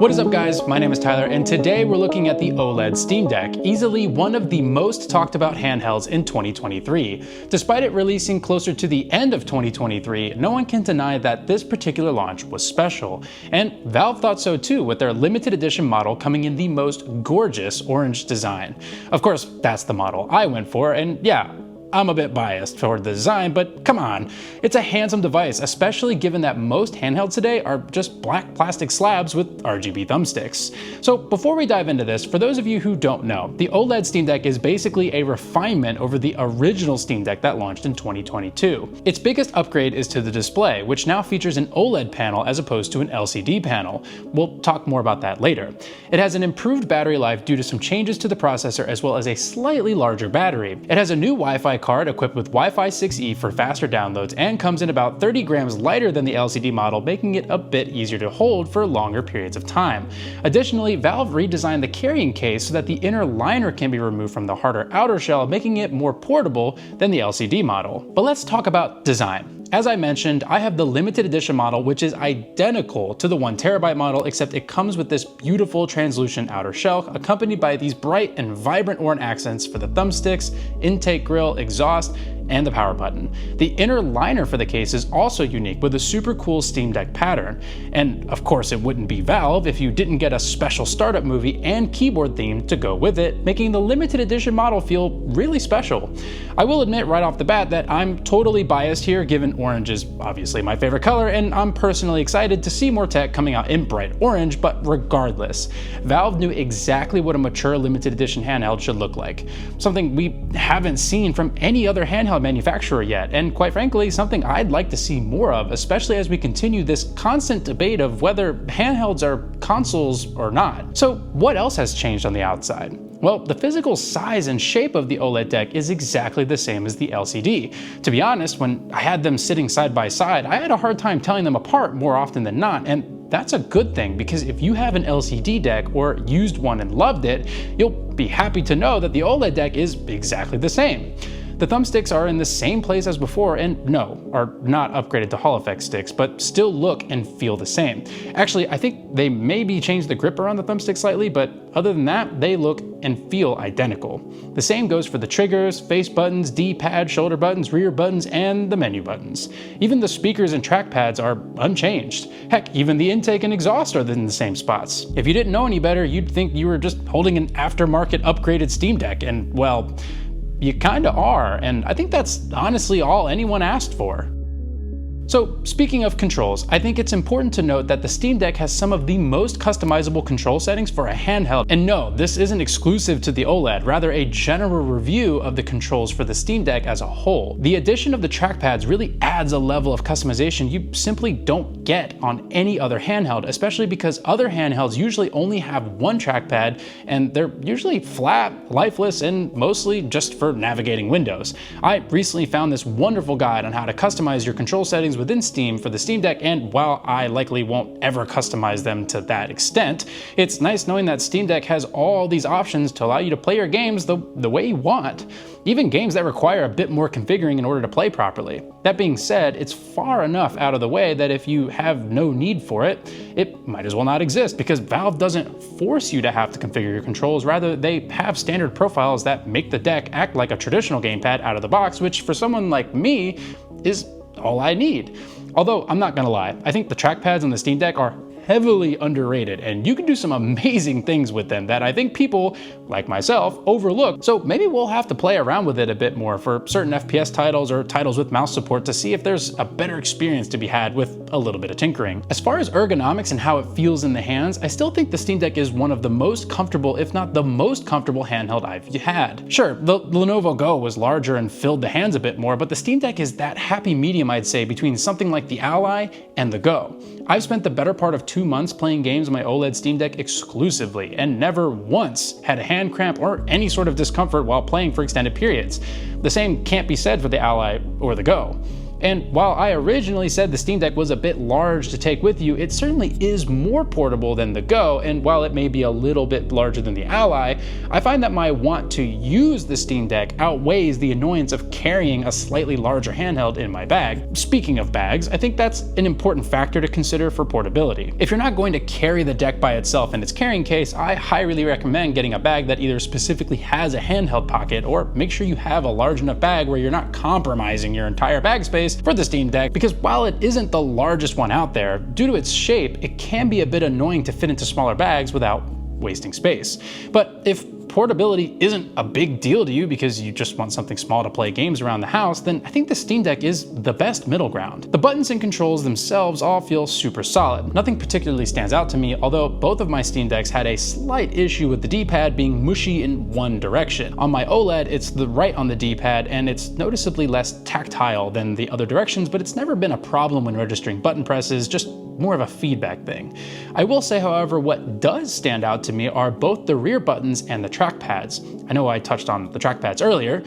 What is up guys, my name is Tyler and today we're looking at the OLED Steam Deck, easily one of the most talked about handhelds in 2023. Despite it releasing closer to the end of 2023, no one can deny that this particular launch was special. And Valve thought so too, with their limited edition model coming in the most gorgeous orange design. Of course, that's the model I went for, and yeah, I'm a bit biased toward the design, but come on, it's a handsome device, especially given that most handhelds today are just black plastic slabs with RGB thumbsticks. So before we dive into this, for those of you who don't know, the OLED Steam Deck is basically a refinement over the original Steam Deck that launched in 2022. Its biggest upgrade is to the display, which now features an OLED panel as opposed to an LCD panel. We'll talk more about that later. It has an improved battery life due to some changes to the processor as well as a slightly larger battery. It has a new Wi-Fi card equipped with Wi-Fi 6E for faster downloads and comes in about 30 grams lighter than the LCD model, making it a bit easier to hold for longer periods of time. Additionally, Valve redesigned the carrying case so that the inner liner can be removed from the harder outer shell, making it more portable than the LCD model. But let's talk about design. As I mentioned, I have the limited edition model, which is identical to the 1TB model, except it comes with this beautiful translucent outer shell, accompanied by these bright and vibrant orange accents for the thumbsticks, intake grill, exhaust, and the power button. The inner liner for the case is also unique with a super cool Steam Deck pattern. And of course it wouldn't be Valve if you didn't get a special startup movie and keyboard theme to go with it, making the limited edition model feel really special. I will admit right off the bat that I'm totally biased here, given orange is obviously my favorite color, and I'm personally excited to see more tech coming out in bright orange, but regardless, Valve knew exactly what a mature limited edition handheld should look like. Something we haven't seen from any other handheld manufacturer yet, and quite frankly, something I'd like to see more of, especially as we continue this constant debate of whether handhelds are consoles or not. So what else has changed on the outside? Well, the physical size and shape of the OLED deck is exactly the same as the LCD. To be honest, when I had them sitting side by side, I had a hard time telling them apart more often than not, and that's a good thing, because if you have an LCD deck or used one and loved it, you'll be happy to know that the OLED deck is exactly the same. The thumbsticks are in the same place as before and no, are not upgraded to Hall effect sticks, but still look and feel the same. Actually, I think they maybe changed the grip around the thumbstick slightly, but other than that, they look and feel identical. The same goes for the triggers, face buttons, D-pad, shoulder buttons, rear buttons, and the menu buttons. Even the speakers and trackpads are unchanged. Heck, even the intake and exhaust are in the same spots. If you didn't know any better, you'd think you were just holding an aftermarket upgraded Steam Deck, and well, you kinda are, and I think that's honestly all anyone asked for. So speaking of controls, I think it's important to note that the Steam Deck has some of the most customizable control settings for a handheld. And no, this isn't exclusive to the OLED, rather a general review of the controls for the Steam Deck as a whole. The addition of the trackpads really adds a level of customization you simply don't get on any other handheld, especially because other handhelds usually only have one trackpad and they're usually flat, lifeless, and mostly just for navigating windows. I recently found this wonderful guide on how to customize your control settings within Steam for the Steam Deck, and while I likely won't ever customize them to that extent, it's nice knowing that Steam Deck has all these options to allow you to play your games the way you want, even games that require a bit more configuring in order to play properly. That being said, it's far enough out of the way that if you have no need for it, it might as well not exist, because Valve doesn't force you to have to configure your controls. Rather, they have standard profiles that make the deck act like a traditional gamepad out of the box, which for someone like me is all I need. Although I'm not gonna lie, I think the trackpads on the Steam Deck are heavily underrated, and you can do some amazing things with them that I think people, like myself, overlook. So maybe we'll have to play around with it a bit more for certain FPS titles or titles with mouse support to see if there's a better experience to be had with a little bit of tinkering. As far as ergonomics and how it feels in the hands, I still think the Steam Deck is one of the most comfortable, if not the most comfortable handheld I've had. Sure, the Lenovo Go was larger and filled the hands a bit more, but the Steam Deck is that happy medium, I'd say, between something like the Ally and the Go. I've spent the better part of 2 months playing games on my OLED Steam Deck exclusively, and never once had a hand cramp or any sort of discomfort while playing for extended periods. The same can't be said for the Ally or the Go. And while I originally said the Steam Deck was a bit large to take with you, it certainly is more portable than the Go, and while it may be a little bit larger than the Ally, I find that my want to use the Steam Deck outweighs the annoyance of carrying a slightly larger handheld in my bag. Speaking of bags, I think that's an important factor to consider for portability. If you're not going to carry the deck by itself in its carrying case, I highly recommend getting a bag that either specifically has a handheld pocket, or make sure you have a large enough bag where you're not compromising your entire bag space for the Steam Deck, because while it isn't the largest one out there, due to its shape, it can be a bit annoying to fit into smaller bags without wasting space. But if portability isn't a big deal to you because you just want something small to play games around the house, then I think the Steam Deck is the best middle ground. The buttons and controls themselves all feel super solid. Nothing particularly stands out to me, although both of my Steam Decks had a slight issue with the D-pad being mushy in one direction. On my OLED, it's the right on the D-pad, and it's noticeably less tactile than the other directions, but it's never been a problem when registering button presses, just more of a feedback thing. I will say, however, what does stand out to me are both the rear buttons and the trackpads. I know I touched on the trackpads earlier,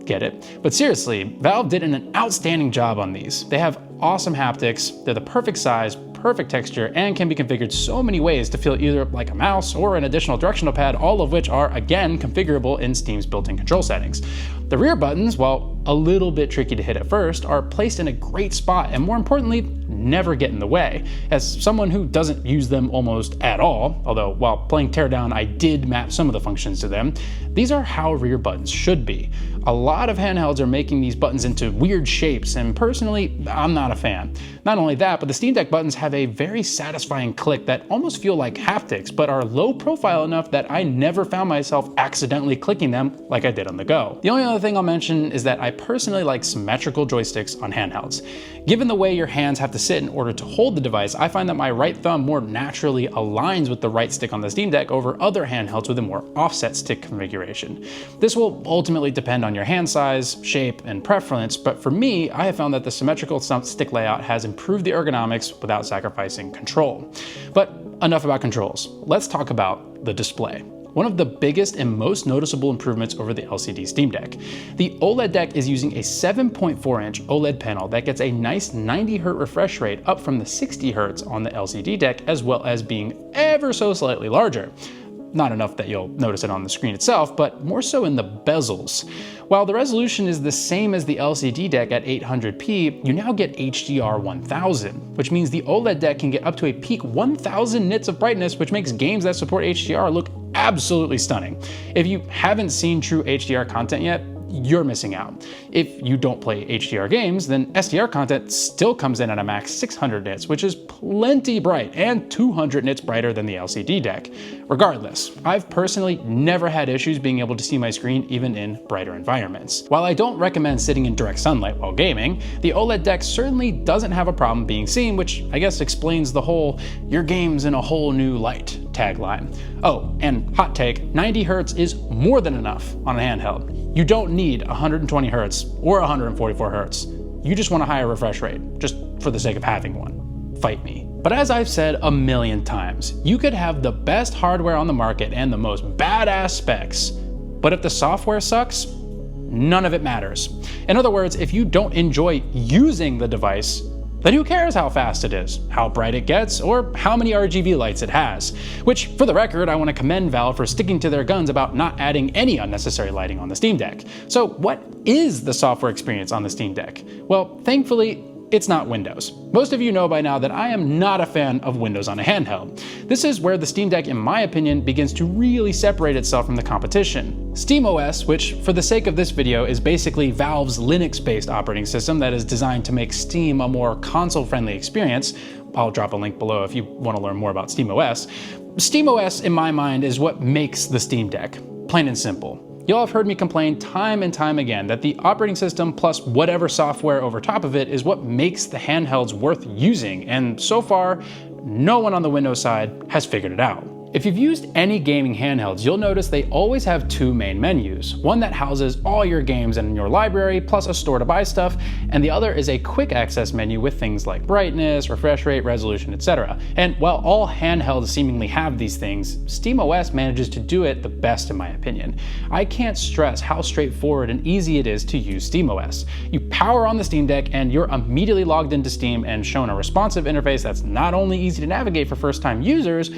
get it, but seriously, Valve did an outstanding job on these. They have awesome haptics, they're the perfect size, perfect texture, and can be configured so many ways to feel either like a mouse or an additional directional pad, all of which are, again, configurable in Steam's built-in control settings. The rear buttons, while a little bit tricky to hit at first, are placed in a great spot and, more importantly, never get in the way. As someone who doesn't use them almost at all, although while playing Teardown I did map some of the functions to them, these are how rear buttons should be. A lot of handhelds are making these buttons into weird shapes, and personally, I'm not a fan. Not only that, but the Steam Deck buttons have a very satisfying click that almost feel like haptics, but are low profile enough that I never found myself accidentally clicking them like I did on the Go. The only other thing I'll mention is that I personally like symmetrical joysticks on handhelds. Given the way your hands have to sit in order to hold the device, I find that my right thumb more naturally aligns with the right stick on the Steam Deck over other handhelds with a more offset stick configuration. This will ultimately depend on your hand size, shape, and preference, but for me, I have found that the symmetrical stick layout has improved the ergonomics without sacrificing control. But enough about controls. Let's talk about the display. One of the biggest and most noticeable improvements over the LCD Steam Deck. The OLED deck is using a 7.4-inch OLED panel that gets a nice 90Hz refresh rate, up from the 60Hz on the LCD deck, as well as being ever so slightly larger. Not enough that you'll notice it on the screen itself, but more so in the bezels. While the resolution is the same as the LCD deck at 800p, you now get HDR 1000, which means the OLED deck can get up to a peak 1000 nits of brightness, which makes games that support HDR look absolutely stunning. If you haven't seen true HDR content yet, you're missing out. If you don't play HDR games, then SDR content still comes in at a max 600 nits, which is plenty bright and 200 nits brighter than the LCD deck. Regardless, I've personally never had issues being able to see my screen even in brighter environments. While I don't recommend sitting in direct sunlight while gaming, the OLED deck certainly doesn't have a problem being seen, which I guess explains the whole "your game's in a whole new light" tagline. Oh, and hot take, 90Hz is more than enough on a handheld. You don't need 120 Hz or 144 Hz. You just want a higher refresh rate, just for the sake of having one. Fight me. But as I've said a million times, you could have the best hardware on the market and the most badass specs, but if the software sucks, none of it matters. In other words, if you don't enjoy using the device, then who cares how fast it is, how bright it gets, or how many RGB lights it has? Which, for the record, I want to commend Valve for sticking to their guns about not adding any unnecessary lighting on the Steam Deck. So what is the software experience on the Steam Deck? Well, thankfully, it's not Windows. Most of you know by now that I am not a fan of Windows on a handheld. This is where the Steam Deck, in my opinion, begins to really separate itself from the competition. SteamOS, which for the sake of this video is basically Valve's Linux-based operating system that is designed to make Steam a more console-friendly experience. I'll drop a link below if you want to learn more about SteamOS. SteamOS, in my mind, is what makes the Steam Deck, plain and simple. Y'all have heard me complain time and time again that the operating system plus whatever software over top of it is what makes the handhelds worth using, and so far, no one on the Windows side has figured it out. If you've used any gaming handhelds, you'll notice they always have two main menus. One that houses all your games in your library, plus a store to buy stuff, and the other is a quick access menu with things like brightness, refresh rate, resolution, etc. And while all handhelds seemingly have these things, SteamOS manages to do it the best in my opinion. I can't stress how straightforward and easy it is to use SteamOS. You power on the Steam Deck and you're immediately logged into Steam and shown a responsive interface that's not only easy to navigate for first-time users,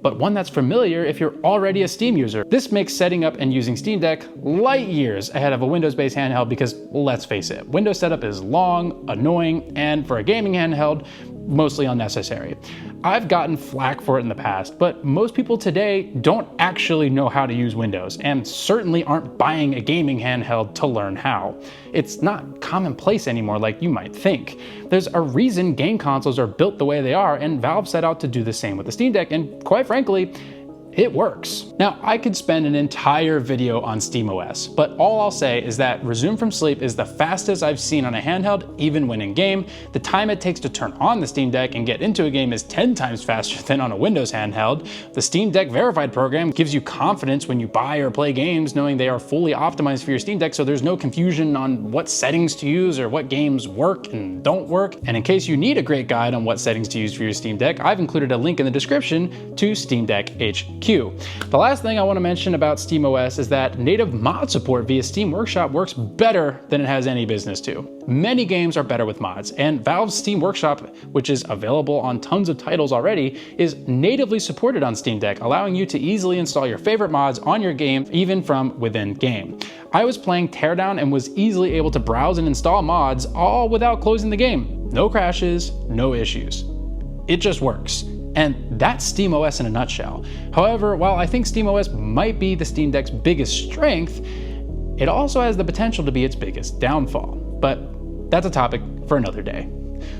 but one that's familiar if you're already a Steam user. This makes setting up and using Steam Deck light years ahead of a Windows-based handheld because, let's face it, Windows setup is long, annoying, and for a gaming handheld, mostly unnecessary. I've gotten flack for it in the past, but most people today don't actually know how to use Windows, and certainly aren't buying a gaming handheld to learn how. It's not commonplace anymore like you might think. There's a reason game consoles are built the way they are, and Valve set out to do the same with the Steam Deck, and quite frankly, it works. Now, I could spend an entire video on SteamOS, but all I'll say is that Resume from Sleep is the fastest I've seen on a handheld, even when in game. The time it takes to turn on the Steam Deck and get into a game is 10 times faster than on a Windows handheld. The Steam Deck Verified program gives you confidence when you buy or play games, knowing they are fully optimized for your Steam Deck, so there's no confusion on what settings to use or what games work and don't work. And in case you need a great guide on what settings to use for your Steam Deck, I've included a link in the description to Steam Deck HQ. The last thing I want to mention about SteamOS is that native mod support via Steam Workshop works better than it has any business to. Many games are better with mods, and Valve's Steam Workshop, which is available on tons of titles already, is natively supported on Steam Deck, allowing you to easily install your favorite mods on your game, even from within game. I was playing Teardown and was easily able to browse and install mods, all without closing the game. No crashes, no issues. It just works. And that's SteamOS in a nutshell. However, while I think SteamOS might be the Steam Deck's biggest strength, it also has the potential to be its biggest downfall. But that's a topic for another day.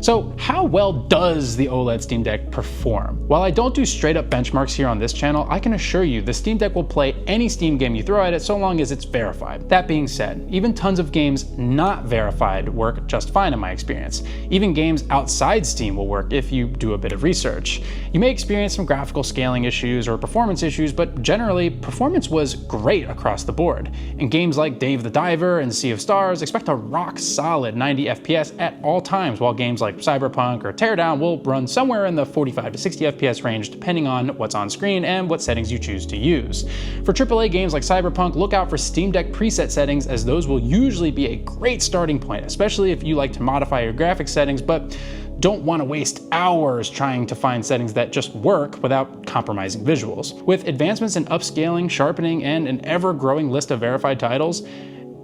So how well does the OLED Steam Deck perform? While I don't do straight up benchmarks here on this channel, I can assure you the Steam Deck will play any Steam game you throw at it so long as it's verified. That being said, even tons of games not verified work just fine in my experience. Even games outside Steam will work if you do a bit of research. You may experience some graphical scaling issues or performance issues, but generally performance was great across the board. In games like Dave the Diver and Sea of Stars, expect a rock solid 90 FPS at all times, while games like Cyberpunk or Teardown will run somewhere in the 45 to 60 FPS range depending on what's on screen and what settings you choose to use. For AAA games like Cyberpunk, look out for Steam Deck preset settings, as those will usually be a great starting point, especially if you like to modify your graphics settings but don't want to waste hours trying to find settings that just work without compromising visuals. With advancements in upscaling, sharpening, and an ever-growing list of verified titles,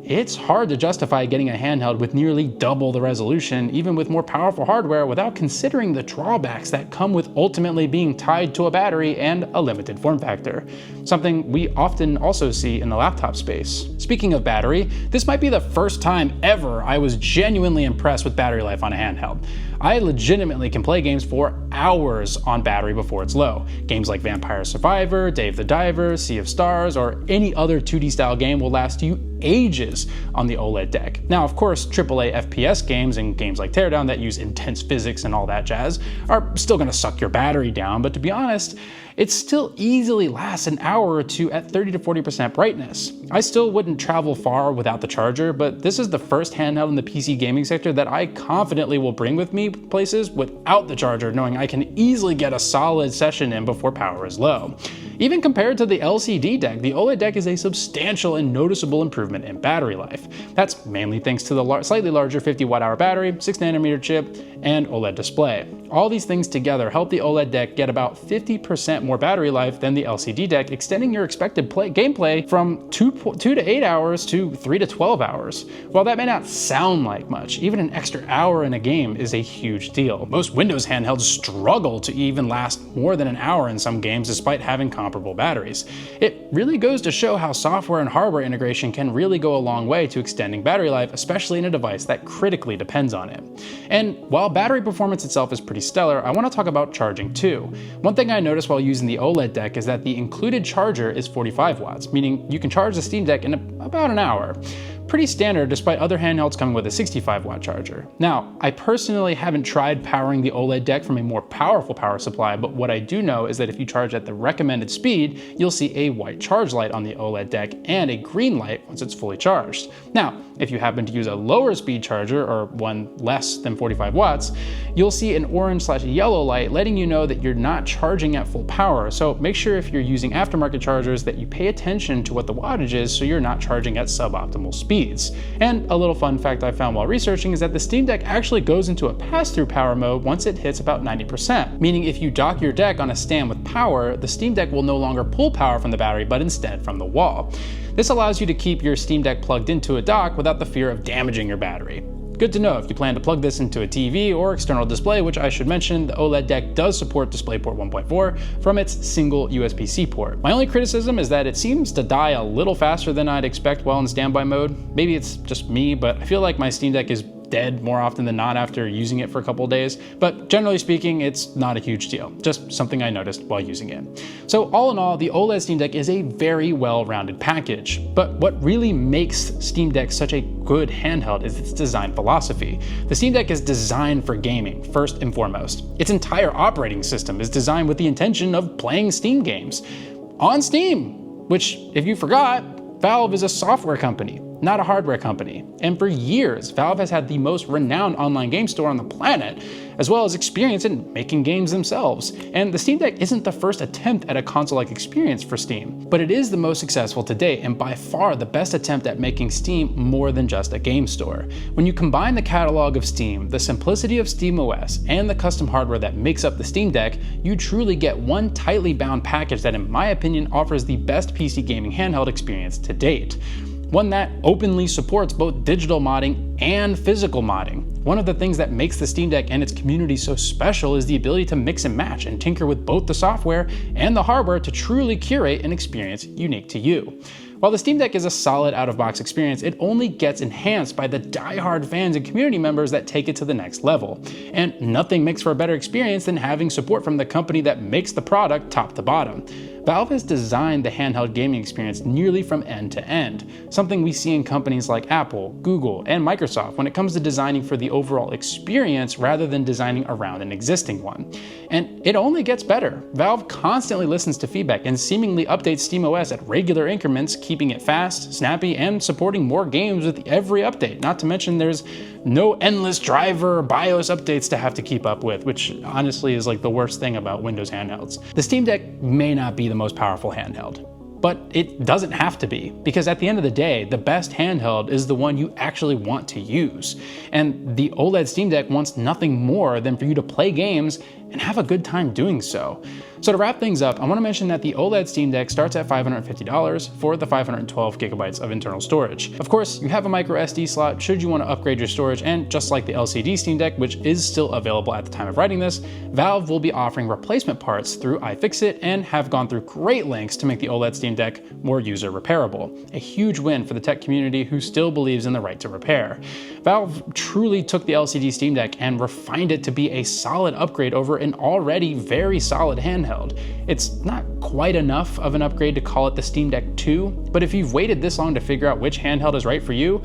it's hard to justify getting a handheld with nearly double the resolution, even with more powerful hardware, without considering the drawbacks that come with ultimately being tied to a battery and a limited form factor. Something we often also see in the laptop space. Speaking of battery, this might be the first time ever I was genuinely impressed with battery life on a handheld. I legitimately can play games for hours on battery before it's low. Games like Vampire Survivor, Dave the Diver, Sea of Stars, or any other 2D style game will last you ages on the OLED deck. Now, of course, AAA FPS games and games like Teardown that use intense physics and all that jazz are still gonna suck your battery down, but to be honest, it still easily lasts an hour or two at 30 to 40% brightness. I still wouldn't travel far without the charger, but this is the first handheld in the PC gaming sector that I confidently will bring with me places without the charger, knowing I can easily get a solid session in before power is low. Even compared to the LCD deck, the OLED deck is a substantial and noticeable improvement in battery life. That's mainly thanks to the slightly larger 50 watt-hour battery, 6nm chip, and OLED display. All these things together help the OLED deck get about 50% more battery life than the LCD deck, extending your expected gameplay from 2 to 8 hours to 3 to 12 hours. While that may not sound like much, even an extra hour in a game is a huge deal. Most Windows handhelds struggle to even last more than an hour in some games despite having comparable batteries. It really goes to show how software and hardware integration can really go a long way to extending battery life, especially in a device that critically depends on it. And while battery performance itself is pretty stellar, I want to talk about charging too. One thing I noticed while using the OLED deck is that the included charger is 45 watts, meaning you can charge the Steam Deck in about an hour. pretty standard despite other handhelds coming with a 65-watt charger. Now, I personally haven't tried powering the OLED deck from a more powerful power supply, but what I do know is that if you charge at the recommended speed, you'll see a white charge light on the OLED deck and a green light once it's fully charged. Now, if you happen to use a lower speed charger or one less than 45 watts, you'll see an orange/yellow light letting you know that you're not charging at full power. So make sure if you're using aftermarket chargers that you pay attention to what the wattage is so you're not charging at suboptimal speeds. And a little fun fact I found while researching is that the Steam Deck actually goes into a pass-through power mode once it hits about 90%, meaning if you dock your deck on a stand with power, the Steam Deck will no longer pull power from the battery but instead from the wall. This allows you to keep your Steam Deck plugged into a dock without the fear of damaging your battery. Good to know if you plan to plug this into a TV or external display, which I should mention, the OLED deck does support DisplayPort 1.4 from its single USB-C port. My only criticism is that it seems to die a little faster than I'd expect while in standby mode. Maybe it's just me, but I feel like my Steam Deck is dead more often than not after using it for a couple of days, but generally speaking, it's not a huge deal, just something I noticed while using it. So all in all, the OLED Steam Deck is a very well-rounded package, but what really makes Steam Deck such a good handheld is its design philosophy. The Steam Deck is designed for gaming, first and foremost. Its entire operating system is designed with the intention of playing Steam games on Steam, which, if you forgot, Valve is a software company, not a hardware company. And for years, Valve has had the most renowned online game store on the planet, as well as experience in making games themselves. And the Steam Deck isn't the first attempt at a console-like experience for Steam, but it is the most successful to date and by far the best attempt at making Steam more than just a game store. When you combine the catalog of Steam, the simplicity of SteamOS, and the custom hardware that makes up the Steam Deck, you truly get one tightly bound package that, in my opinion, offers the best PC gaming handheld experience to date. One that openly supports both digital modding and physical modding. One of the things that makes the Steam Deck and its community so special is the ability to mix and match and tinker with both the software and the hardware to truly curate an experience unique to you. While the Steam Deck is a solid out-of-box experience, it only gets enhanced by the die-hard fans and community members that take it to the next level. And nothing makes for a better experience than having support from the company that makes the product top to bottom. Valve has designed the handheld gaming experience nearly from end to end, something we see in companies like Apple, Google, and Microsoft when it comes to designing for the overall experience rather than designing around an existing one. And it only gets better. Valve constantly listens to feedback and seemingly updates SteamOS at regular increments, keeping it fast, snappy, and supporting more games with every update. Not to mention there's no endless driver or BIOS updates to have to keep up with, which honestly is like the worst thing about Windows handhelds. The Steam Deck may not be the most powerful handheld, but it doesn't have to be, because at the end of the day, the best handheld is the one you actually want to use. And the OLED Steam Deck wants nothing more than for you to play games and have a good time doing so. So to wrap things up, I want to mention that the OLED Steam Deck starts at $550 for the 512 gigabytes of internal storage. Of course, you have a micro SD slot should you want to upgrade your storage, and just like the LCD Steam Deck, which is still available at the time of writing this, Valve will be offering replacement parts through iFixit and have gone through great lengths to make the OLED Steam Deck more user repairable. A huge win for the tech community who still believes in the right to repair. Valve truly took the LCD Steam Deck and refined it to be a solid upgrade over an already very solid handheld. It's not quite enough of an upgrade to call it the Steam Deck 2, but if you've waited this long to figure out which handheld is right for you,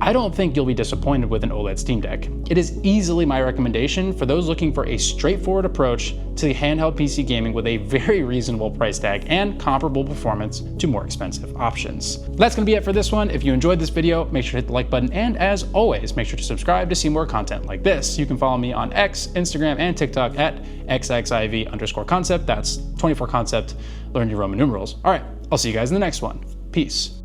I don't think you'll be disappointed with an OLED Steam Deck. It is easily my recommendation for those looking for a straightforward approach to handheld PC gaming with a very reasonable price tag and comparable performance to more expensive options. That's gonna be it for this one. If you enjoyed this video, make sure to hit the like button, and as always, make sure to subscribe to see more content like this. You can follow me on X, Instagram, and TikTok at xxiv_concept. That's 24concept. Learn your Roman numerals. All right, I'll see you guys in the next one. Peace.